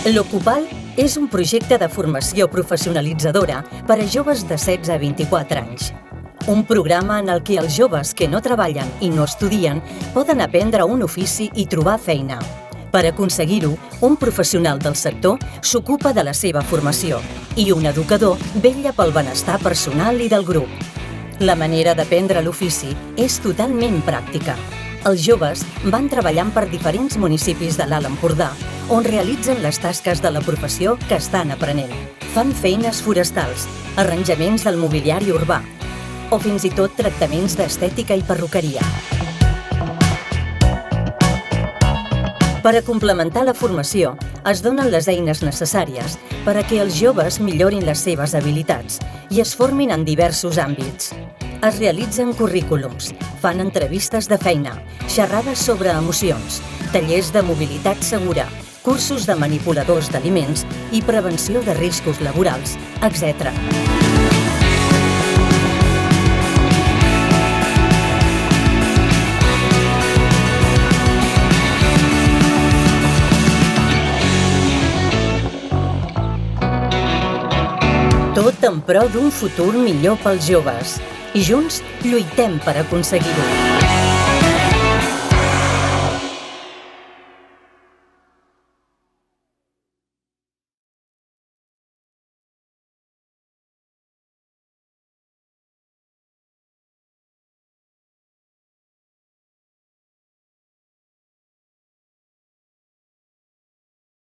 L'Ocupal és un projecte de formació professionalitzadora per a joves de 16 a 24 anys. Un programa en el que els joves que no treballen i no estudien poden aprendre un ofici i trobar feina. Per aconseguir-ho, un professional del sector s'ocupa de la seva formació i un educador vetlla pel benestar personal i del grup. La manera d'aprendre l'ofici és totalment pràctica. Els joves van treballant per diferents municipis de l'Alt Empordà, on realitzen les tasques de la professió que estan aprenent. Fan feines forestals, arranjaments del mobiliari urbà o fins i tot tractaments d'estètica i perruqueria. Per a complementar la formació, es donen les eines necessàries per a que els joves millorin les seves habilitats i es formin en diversos àmbits. Es realitzen currículums, fan entrevistes de feina, xerrades sobre emocions, tallers de mobilitat segura, cursos de manipuladors d'aliments i prevenció de riscos laborals, etc. Tot en pro d'un futur millor pels joves. I junts lluitem per aconseguir-ho.